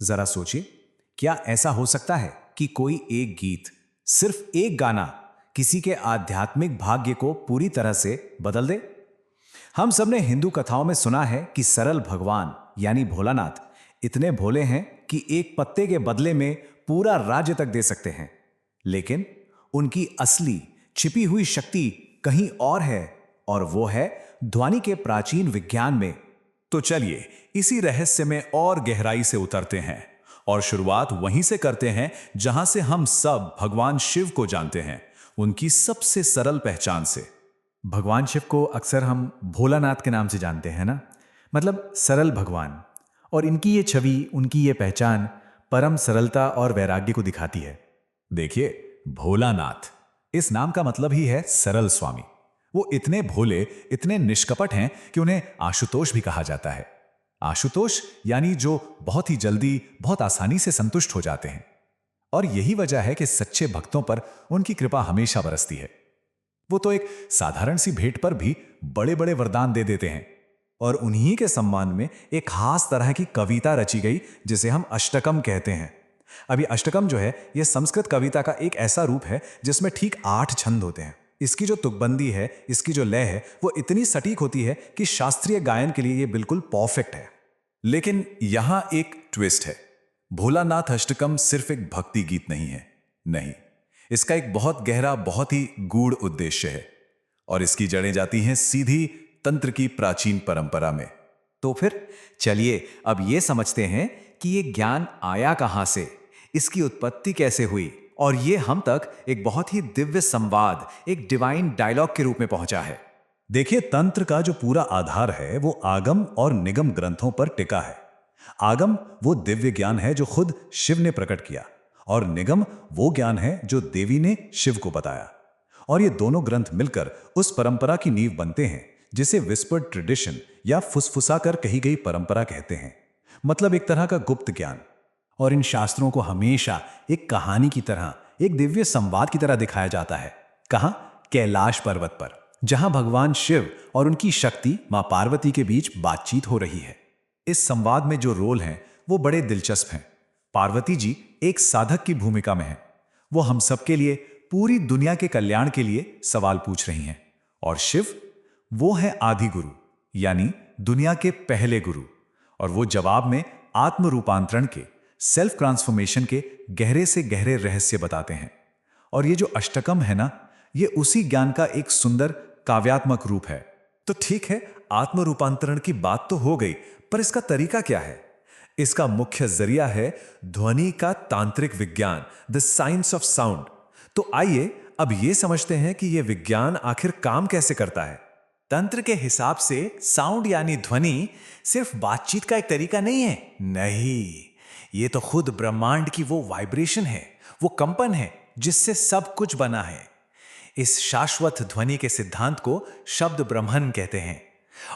जरा सोचिए, क्या ऐसा हो सकता है कि कोई एक गीत, सिर्फ एक गाना, किसी के आध्यात्मिक भाग्य को पूरी तरह से बदल दे? हम सबने हिंदू कथाओं में सुना है कि सरल भगवान यानी भोलानाथ इतने भोले हैं कि एक पत्ते के बदले में पूरा राज्य तक दे सकते हैं। लेकिन उनकी असली छिपी हुई शक्ति कहीं और है, और वो है ध्वनि के प्राचीन विज्ञान में। तो चलिए इसी रहस्य में और गहराई से उतरते हैं और शुरुआत वहीं से करते हैं जहां से हम सब भगवान शिव को जानते हैं, उनकी सबसे सरल पहचान से। भगवान शिव को अक्सर हम भोलानाथ के नाम से जानते हैं ना, मतलब सरल भगवान। और इनकी ये छवि, उनकी ये पहचान परम सरलता और वैराग्य को दिखाती है। देखिए, भोलानाथ इस नाम का मतलब ही है सरल स्वामी। वो इतने भोले, इतने निष्कपट हैं कि उन्हें आशुतोष भी कहा जाता है। आशुतोष यानी जो बहुत ही जल्दी, बहुत आसानी से संतुष्ट हो जाते हैं। और यही वजह है कि सच्चे भक्तों पर उनकी कृपा हमेशा बरसती है। वो तो एक साधारण सी भेंट पर भी बड़े बड़े वरदान दे देते हैं। और उन्हीं के सम्मान में एक खास तरह की कविता रची गई जिसे हम अष्टकम कहते हैं। अभी अष्टकम जो है, यह संस्कृत कविता का एक ऐसा रूप है जिसमें ठीक 8 छंद होते हैं। इसकी जो तुकबंदी है, इसकी जो लय है, वो इतनी सटीक होती है कि शास्त्रीय गायन के लिए ये बिल्कुल परफेक्ट है। लेकिन यहां एक ट्विस्ट है। भोलानाथ अष्टकम सिर्फ एक भक्ति गीत नहीं है। नहीं, इसका एक बहुत गहरा, बहुत ही गूढ़ उद्देश्य है। और इसकी जड़ें जाती हैं सीधी तंत्र की प्राचीन परंपरा में। तो फिर चलिए अब ये समझते हैं कि ये ज्ञान आया कहां से, इसकी उत्पत्ति कैसे हुई, और ये हम तक एक बहुत ही दिव्य संवाद, एक डिवाइन डायलॉग के रूप में पहुंचा है। देखिए, तंत्र का जो पूरा आधार है वो आगम और निगम ग्रंथों पर टिका है। आगम वो दिव्य ज्ञान है जो खुद शिव ने प्रकट किया, और निगम वो ज्ञान है जो देवी ने शिव को बताया। और ये दोनों ग्रंथ मिलकर उस परंपरा की नींव बनते हैं जिसे विस्पर्ड ट्रेडिशन या फुसफुसा कर कही गई परंपरा कहते हैं। मतलब एक तरह का गुप्त ज्ञान। और इन शास्त्रों को हमेशा एक कहानी की तरह, एक दिव्य संवाद की तरह दिखाया जाता है। कहां? कैलाश पर्वत पर, जहां भगवान शिव और उनकी शक्ति मां पार्वती के बीच बातचीत हो रही है। इस संवाद में जो रोल हैं वो बड़े दिलचस्प हैं। पार्वती जी एक साधक की भूमिका में हैं। वो हम सबके लिए, पूरी दुनिया के कल्याण के लिए सवाल पूछ रही हैं। और शिव वो है आदि गुरु, यानी दुनिया के पहले गुरु। और वो जवाब में आत्म रूपांतरण के, सेल्फ ट्रांसफॉर्मेशन के गहरे से गहरे रहस्य बताते हैं। और ये जो अष्टकम है ना, ये उसी ज्ञान का एक सुंदर काव्यात्मक रूप है। तो ठीक है, आत्म रूपांतरण की बात तो हो गई, पर इसका तरीका क्या है? इसका मुख्य जरिया है ध्वनि का तांत्रिक विज्ञान, द साइंस ऑफ साउंड। तो आइए अब ये समझते हैं कि यह विज्ञान आखिर काम कैसे करता है। तंत्र के हिसाब से साउंड यानी ध्वनि सिर्फ बातचीत का एक तरीका नहीं है। नहीं, ये तो खुद ब्रह्मांड की वो वाइब्रेशन है, वो कंपन है जिससे सब कुछ बना है। इस शाश्वत ध्वनि के सिद्धांत को शब्द ब्रह्मन कहते हैं।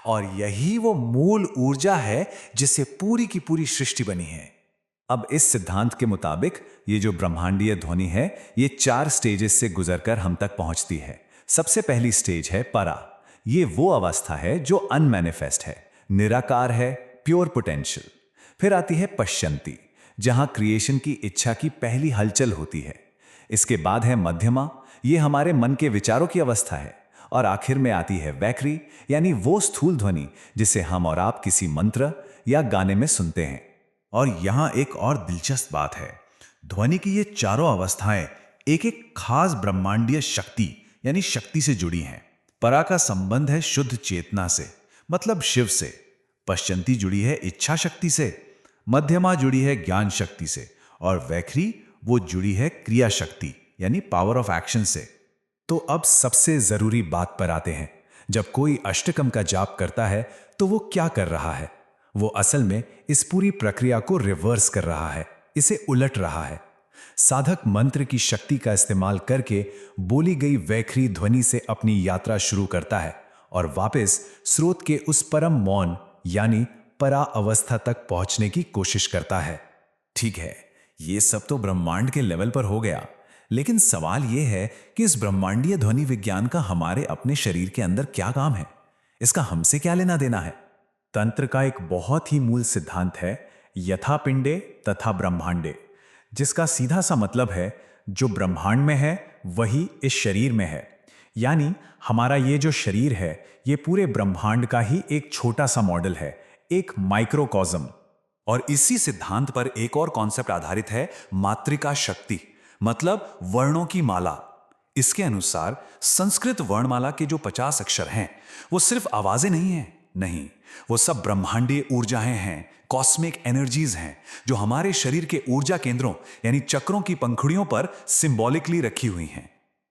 और यही वो मूल ऊर्जा है जिससे पूरी की पूरी सृष्टि बनी है। अब इस सिद्धांत के मुताबिक ये जो ब्रह्मांडीय ध्वनि है, ये 4 स्टेजेस से गुजरकर हम तक पहुंचती है। सबसे पहली स्टेज है परा। ये वो अवस्था है जो अनमैनिफेस्ट है, निराकार है, प्योर पोटेंशियल। फिर आती है पश्यंती, जहां क्रिएशन की इच्छा की पहली हलचल होती है। इसके बाद है मध्यमा, ये हमारे मन के विचारों की अवस्था है। और आखिर में आती है वैखरी, यानी वो स्थूल ध्वनि जिसे हम और आप किसी मंत्र या गाने में सुनते हैं। और यहां एक और दिलचस्प बात है, ध्वनि की ये चारों अवस्थाएं एक एक खास ब्रह्मांडीय शक्ति यानी शक्ति से जुड़ी हैं। परा का संबंध है शुद्ध चेतना से, मतलब शिव से। पश्चंती जुड़ी है इच्छा शक्ति से, मध्यमा जुड़ी है ज्ञान शक्ति से, और वैखरी वो जुड़ी है क्रिया शक्ति यानी पावर ऑफ एक्शन से। तो अब सबसे जरूरी बात पर आते हैं। जब कोई अष्टकम का जाप करता है तो वो क्या कर रहा है? वो असल में इस पूरी प्रक्रिया को रिवर्स कर रहा है, इसे उलट रहा है। साधक मंत्र की शक्ति का इस्तेमाल करके बोली गई वैखरी ध्वनि से अपनी यात्रा शुरू करता है और वापस स्रोत के उस परम मौन यानी परा अवस्था तक पहुंचने की कोशिश करता है। ठीक है, ये सब तो ब्रह्मांड के लेवल पर हो गया, लेकिन सवाल यह है कि इस ब्रह्मांडीय ध्वनि विज्ञान का हमारे अपने शरीर के अंदर क्या काम है? इसका हमसे क्या लेना देना है? तंत्र का एक बहुत ही मूल सिद्धांत है यथा पिंडे तथा ब्रह्मांडे, जिसका सीधा सा मतलब है जो ब्रह्मांड में है वही इस शरीर में है। यानी हमारा ये जो शरीर है ये पूरे ब्रह्मांड का ही एक छोटा सा मॉडल है, एक माइक्रोकॉज्म। और इसी सिद्धांत पर एक और कॉन्सेप्ट आधारित है, मातृका शक्ति, मतलब वर्णों की माला। इसके अनुसार संस्कृत वर्णमाला के जो 50 अक्षर हैं वो सिर्फ आवाजें नहीं हैं, नहीं, वो सब ब्रह्मांडीय ऊर्जाएं हैं, कॉस्मिक एनर्जीज हैं जो हमारे शरीर के ऊर्जा केंद्रों यानी चक्रों की पंखुड़ियों पर सिंबॉलिकली रखी हुई हैं।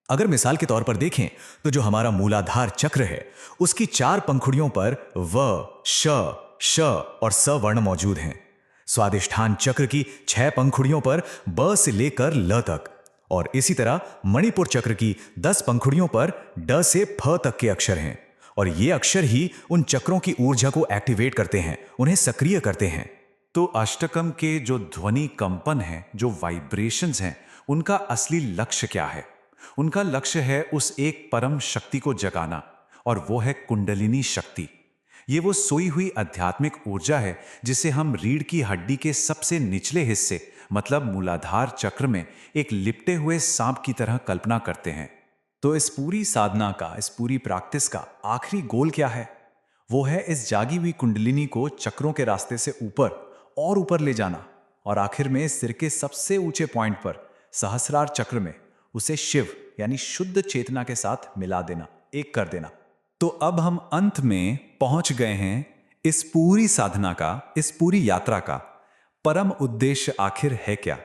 अगर मिसाल के तौर पर देखें तो जो हमारा मूलाधार चक्र है उसकी 4 पंखुड़ियों पर व, श और स वर्ण मौजूद हैं। स्वादिष्ठान चक्र की 6 पंखुड़ियों पर ब से लेकर ल तक, और इसी तरह मणिपुर चक्र की 10 पंखुड़ियों पर ड से फ तक के अक्षर हैं। और ये अक्षर ही उन चक्रों की ऊर्जा को एक्टिवेट करते हैं, उन्हें सक्रिय करते हैं। तो अष्टकम के जो ध्वनि कंपन हैं, जो वाइब्रेशंस हैं, उनका असली लक्ष्य क्या है? उनका लक्ष्य है उस एक परम शक्ति को जगाना, और वो है कुंडलिनी शक्ति। ये वो सोई हुई आध्यात्मिक ऊर्जा है जिसे हम रीढ़ की हड्डी के सबसे निचले हिस्से मतलब मूलाधार चक्र में एक लिपटे हुए सांप की तरह कल्पना करते हैं। तो इस पूरी साधना का, इस पूरी प्रैक्टिस का आखिरी गोल क्या है? वो है इस जागी हुई कुंडलिनी को चक्रों के रास्ते से ऊपर और ऊपर ले जाना, और आखिर में सिर के सबसे ऊंचे पॉइंट पर सहस्रार चक्र में उसे शिव यानी शुद्ध चेतना के साथ मिला देना, एक कर देना। तो अब हम अंत में पहुंच गए हैं। इस पूरी साधना का, इस पूरी यात्रा का परम उद्देश्य आखिर है क्या?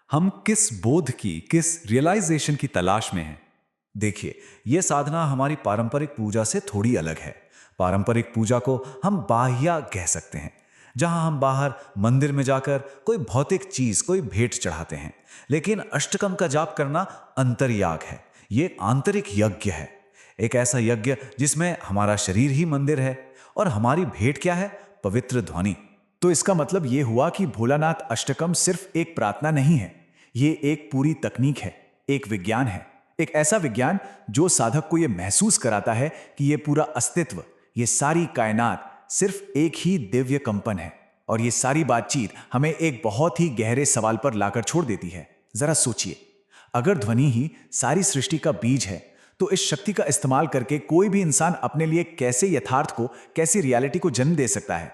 हम किस बोध की, किस रियलाइजेशन की तलाश में हैं? देखिए, यह साधना हमारी पारंपरिक पूजा से थोड़ी अलग है। पारंपरिक पूजा को हम बाह्य कह सकते हैं, जहां हम बाहर मंदिर में जाकर कोई भौतिक चीज, कोई भेंट चढ़ाते हैं। लेकिन अष्टकम का जाप करना अंतर्याग है। ये एक आंतरिक यज्ञ है, एक ऐसा यज्ञ जिसमें हमारा शरीर ही मंदिर है और हमारी भेंट क्या है? पवित्र ध्वनि। तो इसका मतलब यह हुआ कि भोलानाथ अष्टकम सिर्फ एक प्रार्थना नहीं है, ये एक पूरी तकनीक है, एक विज्ञान है, एक ऐसा विज्ञान जो साधक को यह महसूस कराता है कि यह पूरा अस्तित्व, ये सारी कायनात सिर्फ एक ही दिव्य कंपन है। और ये सारी बातचीत हमें एक बहुत ही गहरे सवाल पर लाकर छोड़ देती है। जरा सोचिए, अगर ध्वनि ही सारी सृष्टि का बीज है तो इस शक्ति का इस्तेमाल करके कोई भी इंसान अपने लिए कैसे यथार्थ को, कैसी रियलिटी को जन्म दे सकता है?